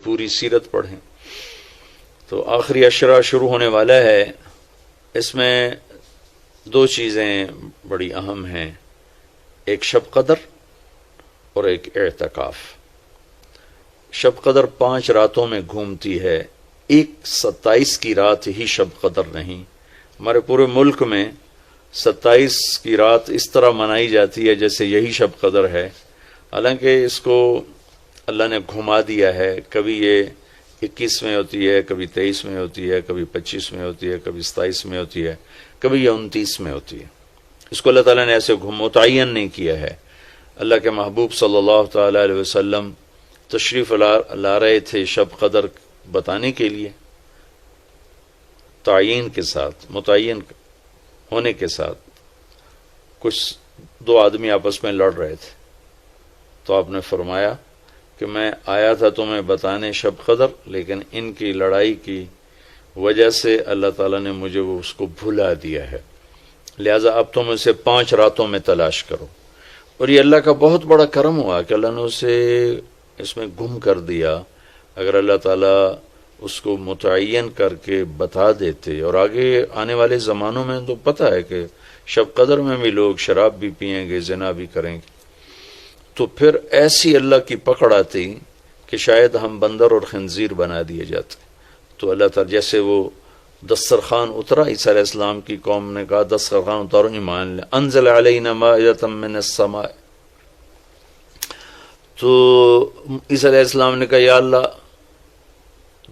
پوری سیرت پڑھیں تو آخری عشرہ شروع ہونے والا ہے. اس میں دو چیزیں بڑی اہم ہیں، ایک شب قدر اور ایک اعتکاف. شب قدر 5 راتوں میں گھومتی ہے، ایک 27 کی رات ہی شب قدر نہیں. ہمارے پورے ملک میں 27 کی رات اس طرح منائی جاتی ہے جیسے یہی شب قدر ہے، حالانکہ اس کو اللہ نے گھما دیا ہے. کبھی یہ 21 میں ہوتی ہے، کبھی 23 میں ہوتی ہے، کبھی 25 میں ہوتی ہے، کبھی 27 میں ہوتی ہے، کبھی یہ 29 میں ہوتی ہے. اس کو اللہ تعالیٰ نے ایسے متعین نہیں کیا ہے. اللہ کے محبوب صلی اللہ تعالی علیہ وسلم تشریف لا رہے تھے شب قدر بتانے کے لیے، تعین کے ساتھ، متعین ہونے کے ساتھ. کچھ 2 آدمی آپس میں لڑ رہے تھے تو آپ نے فرمایا کہ میں آیا تھا تمہیں بتانے شب قدر، لیکن ان کی لڑائی کی وجہ سے اللہ تعالیٰ نے مجھے اس کو بھلا دیا ہے، لہذا اب تم اسے 5 راتوں میں تلاش کرو. اور یہ اللہ کا بہت بڑا کرم ہوا کہ اللہ نے اسے اس میں گم کر دیا. اگر اللہ تعالیٰ اس کو متعین کر کے بتا دیتے، اور آگے آنے والے زمانوں میں تو پتہ ہے کہ شب قدر میں بھی لوگ شراب بھی پئیں گے، زنا بھی کریں گے، تو پھر ایسی اللہ کی پکڑ آتی کہ شاید ہم بندر اور خنزیر بنا دیے جاتے. تو اللہ تعالیٰ جیسے وہ دسترخوان اترا، عیسیٰ علیہ السلام کی قوم نے کہا دسترخوان اتارو ایمان لے، انزل علینا مائدۃ من السماء. تو عیسیٰ علیہ السلام نے کہا یا اللہ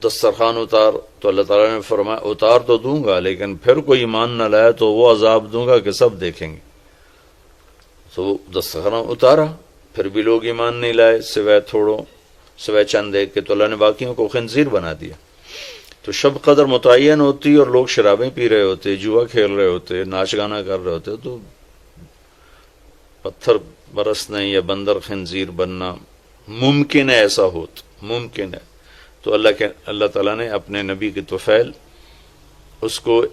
دسترخوان اتار. تو اللہ تعالیٰ نے فرمایا اتار تو دوں گا، لیکن پھر کوئی ایمان نہ لایا تو وہ عذاب دوں گا کہ سب دیکھیں گے. تو دسترخوان اتارا، پھر بھی لوگ ایمان نہیں لائے سوائے چند ایک کے. تو اللہ نے باقیوں کو خنزیر بنا دیا. تو شب قدر متعین ہوتی اور لوگ شرابیں پی رہے ہوتے، جوا کھیل رہے ہوتے، ناچ گانا کر رہے ہوتے، تو پتھر برسنے یا بندر خنزیر بننا ممکن ہے، ایسا ممکن ہے. تو اللہ تعالیٰ نے اپنے نبی کی طفیل اس کو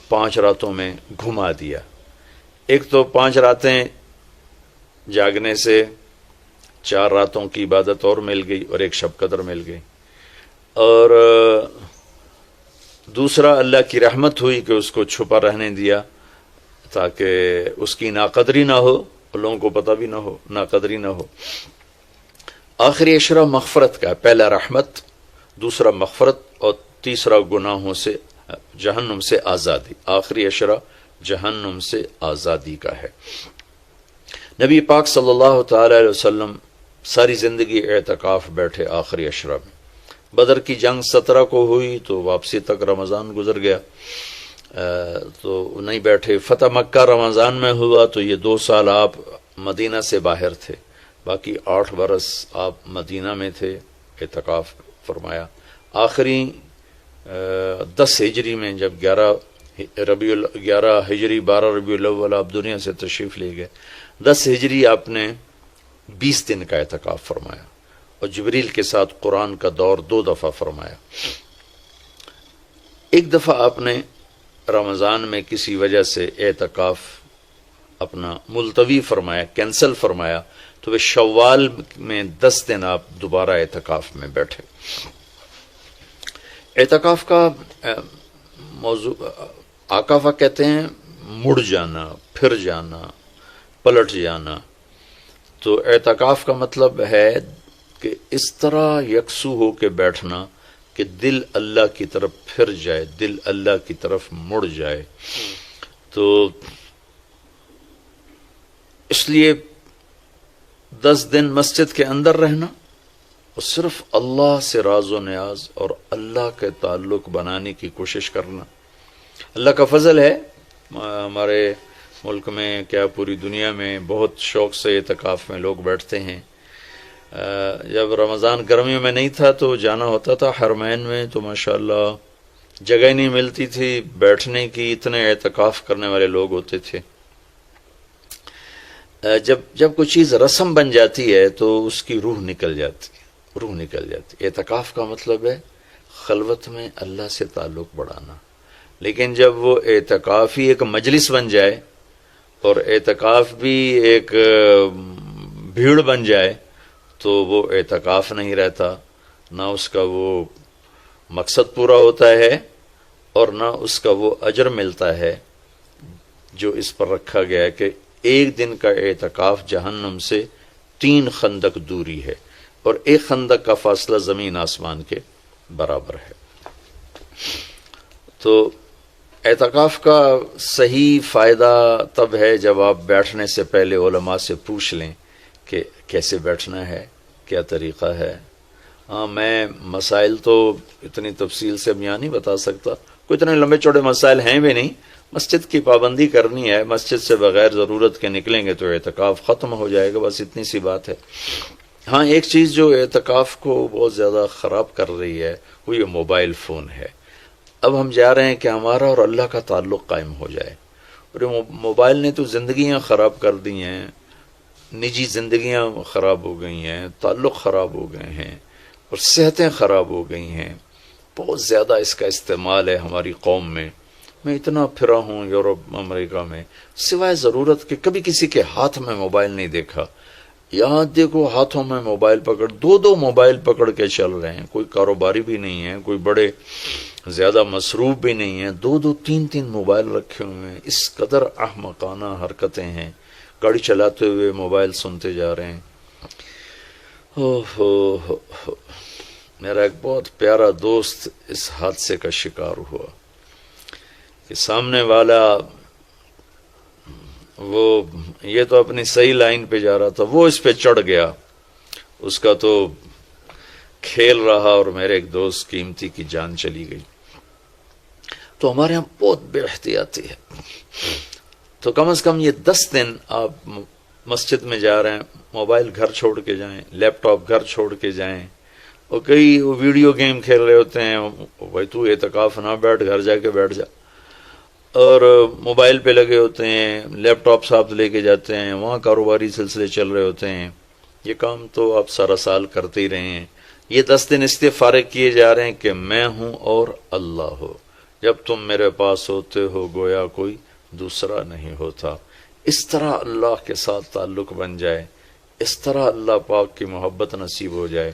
5 راتوں میں گھما دیا. ایک تو 5 راتیں جاگنے سے 4 راتوں کی عبادت اور مل گئی، اور ایک شب قدر مل گئی. اور دوسرا اللہ کی رحمت ہوئی کہ اس کو چھپا رہنے دیا تاکہ اس کی ناقدری نہ ہو اور لوگوں کو پتہ بھی نہ ہو، ناقدری نہ ہو. آخری عشرہ مغفرت کا، پہلا رحمت، دوسرا مغفرت، اور تیسرا گناہوں سے، جہنم سے آزادی. آخری عشرہ جہنم سے آزادی کا ہے. نبی پاک صلی اللہ تعالی علیہ وسلم ساری زندگی اعتکاف بیٹھے آخری عشرہ میں. بدر کی جنگ 17 کو ہوئی تو واپسی تک رمضان گزر گیا، تو نہیں بیٹھے. فتح مکہ رمضان میں ہوا تو یہ 2 سال آپ مدینہ سے باہر تھے، باقی 8 برس آپ مدینہ میں تھے، اعتکاف فرمایا. آخری 10 ہجری میں جب 11 ہجری 12 ربیع الاول آپ دنیا سے تشریف لے گئے، 10 ہجری آپ نے 20 دن کا اعتکاف فرمایا، اور جبریل کے ساتھ قرآن کا دور 2 دفعہ فرمایا. ایک دفعہ آپ نے رمضان میں کسی وجہ سے اعتکاف اپنا ملتوی فرمایا، کینسل فرمایا، تو وہ شوال میں 10 دن آپ دوبارہ اعتکاف میں بیٹھے. اعتکاف کا موضوع عاکفہ کہتے ہیں مڑ جانا، پھر جانا، پلٹ جانا. تو اعتکاف کا مطلب ہے کہ اس طرح یکسو ہو کے بیٹھنا کہ دل اللہ کی طرف پھر جائے، دل اللہ کی طرف مڑ جائے. تو اس لیے 10 دن مسجد کے اندر رہنا اور صرف اللہ سے راز و نیاز اور اللہ کے تعلق بنانے کی کوشش کرنا. اللہ کا فضل ہے، ہمارے ملک میں کیا پوری دنیا میں بہت شوق سے اعتکاف میں لوگ بیٹھتے ہیں. جب رمضان گرمیوں میں نہیں تھا تو جانا ہوتا تھا حرمین میں، تو ماشاءاللہ جگہ نہیں ملتی تھی بیٹھنے کی، اتنے اعتکاف کرنے والے لوگ ہوتے تھے. جب کوئی چیز رسم بن جاتی ہے تو اس کی روح نکل جاتی. اعتکاف کا مطلب ہے خلوت میں اللہ سے تعلق بڑھانا. لیکن جب وہ اعتکاف ہی ایک مجلس بن جائے اور اعتکاف بھی ایک بھیڑ بن جائے تو وہ اعتکاف نہیں رہتا، نہ اس کا وہ مقصد پورا ہوتا ہے اور نہ اس کا وہ اجر ملتا ہے جو اس پر رکھا گیا ہے کہ ایک دن کا اعتکاف جہنم سے 3 خندق دوری ہے اور ایک خندق کا فاصلہ زمین آسمان کے برابر ہے۔ تو اعتکاف کا صحیح فائدہ تب ہے جب آپ بیٹھنے سے پہلے علماء سے پوچھ لیں کہ کیسے بیٹھنا ہے، کیا طریقہ ہے۔ ہاں، میں مسائل تو اتنی تفصیل سے یہاں نہیں بتا سکتا، کوئی اتنے لمبے چوڑے مسائل ہیں بھی نہیں۔ مسجد کی پابندی کرنی ہے، مسجد سے بغیر ضرورت کے نکلیں گے تو اعتکاف ختم ہو جائے گا، بس اتنی سی بات ہے۔ ہاں، ایک چیز جو اعتکاف کو بہت زیادہ خراب کر رہی ہے وہ یہ موبائل فون ہے۔ اب ہم چاہ رہے ہیں کہ ہمارا اور اللہ کا تعلق قائم ہو جائے، اور یہ موبائل نے تو زندگیاں خراب کر دی ہیں، نجی زندگیاں خراب ہو گئی ہیں، تعلق خراب ہو گئے ہیں اور صحتیں خراب ہو گئی ہیں۔ بہت زیادہ اس کا استعمال ہے ہماری قوم میں۔ میں اتنا پھرا ہوں یورپ امریکہ میں، سوائے ضرورت کہ کبھی کسی کے ہاتھ میں موبائل نہیں دیکھا۔ یہاں دیکھو ہاتھوں میں موبائل پکڑ، 2 موبائل پکڑ کے چل رہے ہیں، کوئی کاروباری بھی نہیں ہے، کوئی بڑے زیادہ مصروف بھی نہیں ہیں، 2 3 موبائل رکھے ہوئے ہیں۔ اس قدر احمقانہ حرکتیں ہیں، گاڑی چلاتے ہوئے موبائل سنتے جا رہے ہیں۔ میرا ایک بہت پیارا دوست اس حادثے کا شکار ہوا کہ سامنے والا وہ یہ تو اپنی صحیح لائن پہ جا رہا تھا، وہ اس پہ چڑھ گیا، اس کا تو کھیل رہا اور میرے ایک دوست قیمتی کی جان چلی گئی۔ تو ہمارے یہاں بہت بے احتیاطی ہے۔ تو کم از کم یہ 10 دن آپ مسجد میں جا رہے ہیں، موبائل گھر چھوڑ کے جائیں، لیپ ٹاپ گھر چھوڑ کے جائیں، اور کئی وہ ویڈیو گیم کھیل رہے ہوتے ہیں، بھائی تو اعتکاف نہ بیٹھ، گھر جا کے بیٹھ جا، اور موبائل پہ لگے ہوتے ہیں، لیپ ٹاپ ساتھ لے کے جاتے ہیں، وہاں کاروباری سلسلے چل رہے ہوتے ہیں۔ یہ کام تو آپ سارا سال کرتے ہی رہے ہیں۔ یہ 10 دن اس لیے فارغ کیے جا رہے ہیں کہ میں ہوں اور اللہ ہو، جب تم میرے پاس ہوتے ہو گویا کوئی دوسرا نہیں ہوتا۔ اس طرح اللہ کے ساتھ تعلق بن جائے، اس طرح اللہ پاک کی محبت نصیب ہو جائے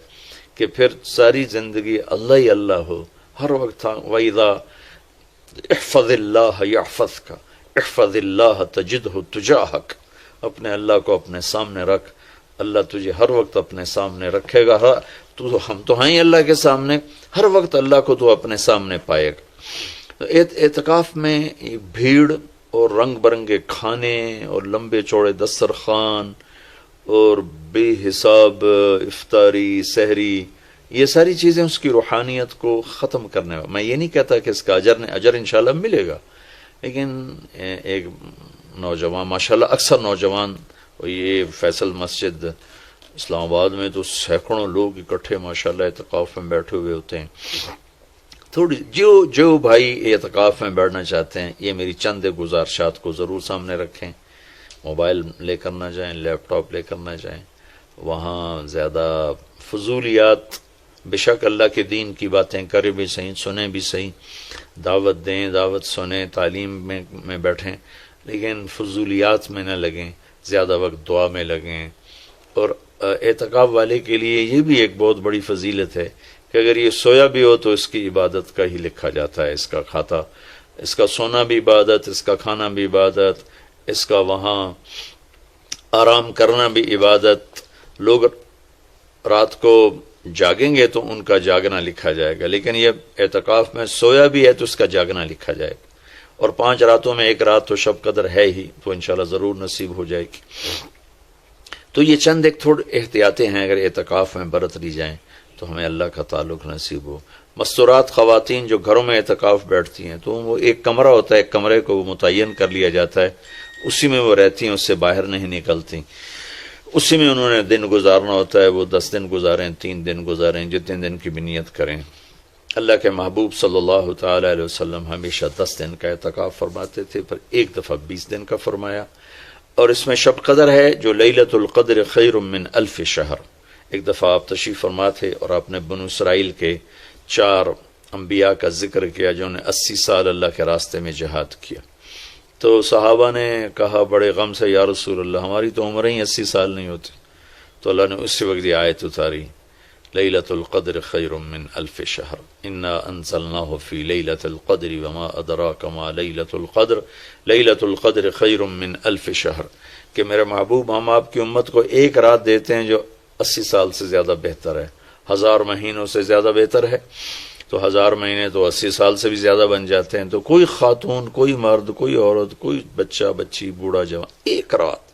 کہ پھر ساری زندگی اللہ ہی اللہ ہو، ہر وقت۔ وَإِذَا احفظ اللہ یحفظک، احفظ اللہ تجدہ تجاہک، اپنے اللہ کو اپنے سامنے رکھ، اللہ تجھے ہر وقت اپنے سامنے رکھے گا۔ ہم تو ہیں اللہ کے سامنے، ہر وقت اللہ کو تو اپنے سامنے پائے گا۔ اعتکاف میں بھیڑ اور رنگ برنگے کھانے اور لمبے چوڑے دسترخوان اور بے حساب افطاری سحری، یہ ساری چیزیں اس کی روحانیت کو ختم کرنے والا۔ میں یہ نہیں کہتا کہ اس کا اجر انشاءاللہ ملے گا، لیکن ایک نوجوان ماشاءاللہ، اکثر نوجوان، یہ فیصل مسجد اسلام آباد میں تو سینکڑوں لوگ اکٹھے ماشاءاللہ اعتکاف میں بیٹھے ہوئے ہوتے ہیں۔ تھوڑی جو بھائی اعتکاف میں بیٹھنا چاہتے ہیں، یہ میری چند گزارشات کو ضرور سامنے رکھیں۔ موبائل لے کر نہ جائیں، لیپ ٹاپ لے کر نہ جائیں، وہاں زیادہ فضولیات، بے شک اللہ کے دین کی باتیں کریں بھی صحیح، سنیں بھی صحیح، دعوت دیں، دعوت سنیں، تعلیم میں بیٹھیں، لیکن فضولیات میں نہ لگیں، زیادہ وقت دعا میں لگیں۔ اور اعتکاف والے کے لیے یہ بھی ایک بہت بڑی فضیلت ہے کہ اگر یہ سویا بھی ہو تو اس کی عبادت کا ہی لکھا جاتا ہے، اس کا کھاتا، اس کا سونا بھی عبادت، اس کا کھانا بھی عبادت، اس کا وہاں آرام کرنا بھی عبادت۔ لوگ رات کو جاگیں گے تو ان کا جاگنا لکھا جائے گا، لیکن یہ اعتکاف میں سویا بھی ہے تو اس کا جاگنا لکھا جائے گا۔ اور 5 راتوں میں ایک رات تو شب قدر ہے ہی، تو انشاءاللہ ضرور نصیب ہو جائے گی۔ تو یہ چند ایک تھوڑے احتیاطیں ہیں، اگر اعتکاف میں برت لی جائیں تو ہمیں اللہ کا تعلق نصیب ہو۔ مستورات خواتین جو گھروں میں اعتکاف بیٹھتی ہیں تو وہ ایک کمرہ ہوتا ہے، ایک کمرے کو وہ متعین کر لیا جاتا ہے، اسی میں وہ رہتی ہیں، اس سے باہر نہیں نکلتی، اسی میں انہوں نے دن گزارنا ہوتا ہے۔ وہ 10 دن گزاریں، 3 دن گزاریں، جتنے دن کی بھی نیت کریں۔ اللہ کے محبوب صلی اللہ تعالی علیہ وسلم ہمیشہ 10 دن کا اعتکاف فرماتے تھے، پھر ایک دفعہ 20 دن کا فرمایا۔ اور اس میں شب قدر ہے جو لیلۃ القدر خیر من 1000 شہر۔ ایک دفعہ آپ تشریف فرما تھے اور آپ نے بنو اسرائیل کے 4 انبیاء کا ذکر کیا جنہوں نے 80 سال اللہ کے راستے میں جہاد کیا۔ تو صحابہ نے کہا بڑے غم سے، یا رسول اللہ ہماری تو عمریں ہی 80 سال نہیں ہوتی۔ تو اللہ نے اسی وقت یہ آیت اتاری، لیلۃ القدر خیر من الف شہر انا انزلناہ فی لیلۃ القدر وما ادراک ما لیلۃ القدر لیلۃ القدر خیر من الف شہر، کہ میرے محبوب ہم آپ کی امت کو ایک رات دیتے ہیں جو 80 سال سے زیادہ بہتر ہے، 1000 مہینوں سے زیادہ بہتر ہے، تو 1000 مہینے تو 80 سال سے بھی زیادہ بن جاتے ہیں۔ تو کوئی خاتون، کوئی مرد، کوئی عورت، کوئی بچہ بچی، بوڑھا جوان، ایک رات،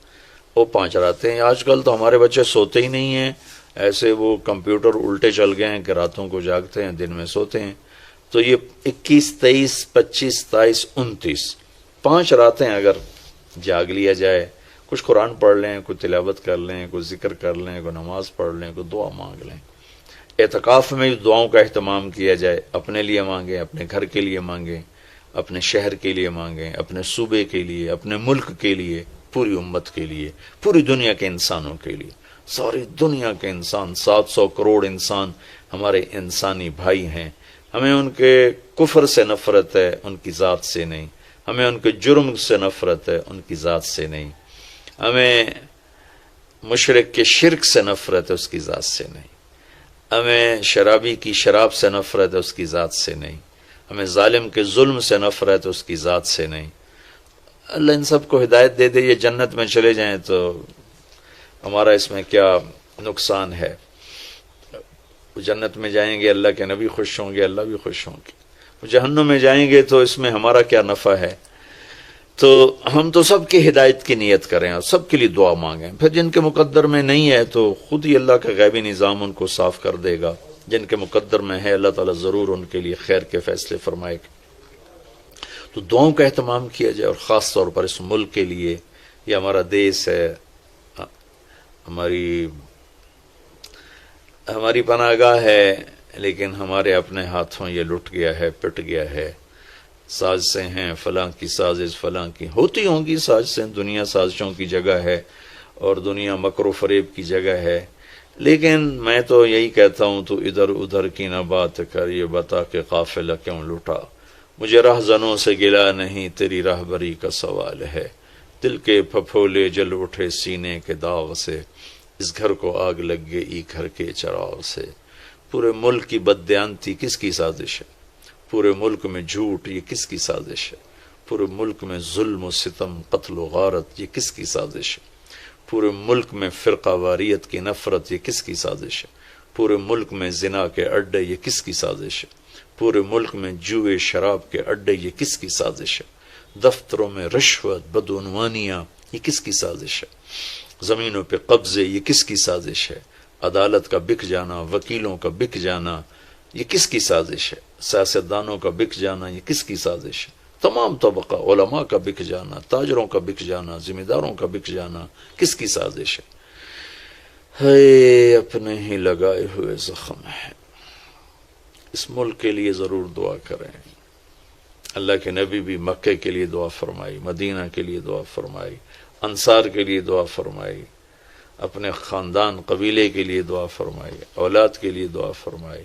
وہ 5 راتیں ہیں۔ آج کل تو ہمارے بچے سوتے ہی نہیں ہیں، ایسے وہ کمپیوٹر الٹے چل گئے ہیں کہ راتوں کو جاگتے ہیں، دن میں سوتے ہیں۔ تو یہ 21، 23، 25، 27، 29 5 راتیں اگر جاگ لیا جائے، کچھ قرآن پڑھ لیں، کوئی تلاوت کر لیں، کوئی ذکر کر لیں، کوئی نماز پڑھ لیں، کوئی دعا مانگ لیں، اعتکاف میں دعاؤں کا اہتمام کیا جائے، اپنے لیے مانگیں، اپنے گھر کے لیے مانگیں، اپنے شہر کے لیے مانگیں، اپنے صوبے کے لیے، اپنے ملک کے لیے، پوری امت کے لیے، پوری دنیا کے انسانوں کے لیے۔ ساری دنیا کے انسان، 700 کروڑ انسان ہمارے انسانی بھائی ہیں، ہمیں ان کے کفر سے نفرت ہے، ان کی ذات سے نہیں، ہمیں ان کے جرم سے نفرت ہے، ان کی ذات سے نہیں، ہمیں مشرک کے شرک سے نفرت ہے، اس کی ذات سے نہیں، ہمیں شرابی کی شراب سے نفرت ہے، اس کی ذات سے نہیں، ہمیں ظالم کے ظلم سے نفرت ہے، اس کی ذات سے نہیں۔ اللہ ان سب کو ہدایت دے دے، یہ جنت میں چلے جائیں تو ہمارا اس میں کیا نقصان ہے؟ جنت میں جائیں گے، اللہ کے نبی خوش ہوں گے، اللہ بھی خوش ہوں گے۔ جہنم میں جائیں گے تو اس میں ہمارا کیا نفع ہے؟ تو ہم تو سب کی ہدایت کی نیت کریں اور سب کے لیے دعا مانگیں، پھر جن کے مقدر میں نہیں ہے تو خود ہی اللہ کا غیبی نظام ان کو صاف کر دے گا، جن کے مقدر میں ہے اللہ تعالیٰ ضرور ان کے لیے خیر کے فیصلے فرمائے گا۔ تو دعاؤں کا اہتمام کیا جائے، اور خاص طور پر اس ملک کے لیے، یہ ہمارا دیس ہے، ہماری پناہ گاہ ہے، لیکن ہمارے اپنے ہاتھوں یہ لٹ گیا ہے، پٹ گیا ہے۔ سازشیں ہیں، فلاں کی سازش، فلاں کی ہوتی ہوں گی سازشیں، دنیا سازشوں کی جگہ ہے اور دنیا مکر و فریب کی جگہ ہے، لیکن میں تو یہی کہتا ہوں تو ادھر ادھر کی نہ بات کر، یہ بتا کہ قافلہ کیوں لٹا، مجھے رہزنوں سے گلا نہیں، تیری راہبری کا سوال ہے، دل کے پھپھولے جل اٹھے سینے کے داغ سے، اس گھر کو آگ لگ گئی گھر کے چراغ سے۔ پورے ملک کی بددیانتی کس کی سازش ہے؟ پورے ملک میں جھوٹ، یہ کس کی سازش ہے؟ پورے ملک میں ظلم و ستم، قتل و غارت، یہ کس کی سازش ہے؟ پورے ملک میں فرقہ واریت کی نفرت، یہ کس کی سازش ہے؟ پورے ملک میں زنا کے اڈے، یہ کس کی سازش ہے؟ پورے ملک میں جوئے شراب کے اڈے، یہ کس کی سازش ہے؟ دفتروں میں رشوت، بدعنوانیاں، یہ کس کی سازش ہے؟ زمینوں پہ قبضے، یہ کس کی سازش ہے؟ عدالت کا بک جانا، وکیلوں کا بک جانا، یہ کس کی سازش ہے؟ سیاستدانوں کا بک جانا، یہ کس کی سازش ہے؟ تمام طبقہ، علماء کا بک جانا، تاجروں کا بک جانا، ذمہ داروں کا بک جانا، کس کی سازش ہے؟ اپنے ہی لگائے ہوئے زخم ہے۔ اس ملک کے لیے ضرور دعا کریں۔ اللہ کے نبی بھی مکے کے لیے دعا فرمائی، مدینہ کے لیے دعا فرمائی، انصار کے لیے دعا فرمائی، اپنے خاندان قبیلے کے لیے دعا فرمائی، اولاد کے لیے دعا فرمائی۔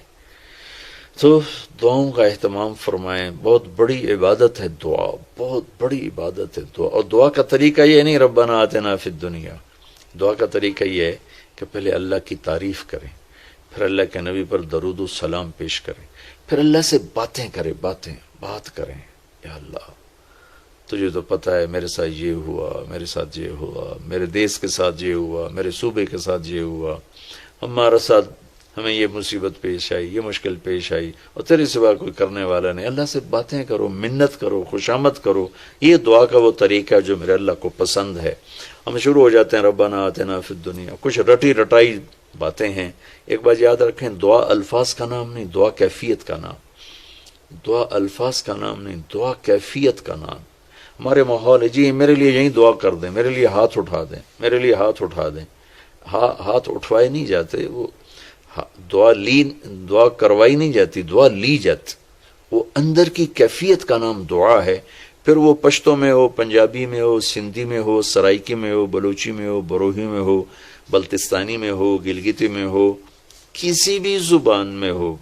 تو دعاؤں کا اہتمام فرمائیں، بہت بڑی عبادت ہے دعا، بہت بڑی عبادت ہے دعا۔ اور دعا کا طریقہ یہ نہیں ربنا آتنا فی الدنیا، دعا کا طریقہ یہ ہے کہ پہلے اللہ کی تعریف کریں، پھر اللہ کے نبی پر درود و سلام پیش کریں، پھر اللہ سے باتیں کریں، بات کریں، یا اللہ تجھے تو پتہ ہے میرے ساتھ یہ ہوا، میرے ساتھ یہ ہوا، میرے دیس کے ساتھ یہ ہوا، میرے صوبے کے ساتھ یہ ہوا، ہمارا ساتھ ہمیں یہ مصیبت پیش آئی، یہ مشکل پیش آئی، اور تیرے سوا کوئی کرنے والا نہیں۔ اللہ سے باتیں کرو، منت کرو، خوشامد کرو۔ یہ دعا کا وہ طریقہ جو میرے اللہ کو پسند ہے۔ ہم شروع ہو جاتے ہیں ربنا آتنا فی الدنیا، کچھ رٹی رٹائی باتیں ہیں۔ ایک بات یاد رکھیں، دعا الفاظ کا نام نہیں، دعا کیفیت کا نام۔ دعا الفاظ کا نام نہیں، دعا کیفیت کا نام۔ ہمارے ماحول ہے جی میرے لیے یہیں دعا کر دیں، میرے لیے ہاتھ اٹھا دیں، میرے لیے ہاتھ اٹھا دیں۔ ہاتھ اٹھوائے نہیں جاتے، وہ دعا کروائی نہیں جاتی، دعا لی جاتی۔ وہ اندر کی کیفیت کا نام دعا ہے۔ پھر وہ پشتو میں ہو، پنجابی میں ہو، سندھی میں ہو، سرائکی میں ہو، بلوچی میں ہو، بروہی میں ہو، بلتستانی میں ہو، گلگتی میں ہو، کسی بھی زبان میں ہو،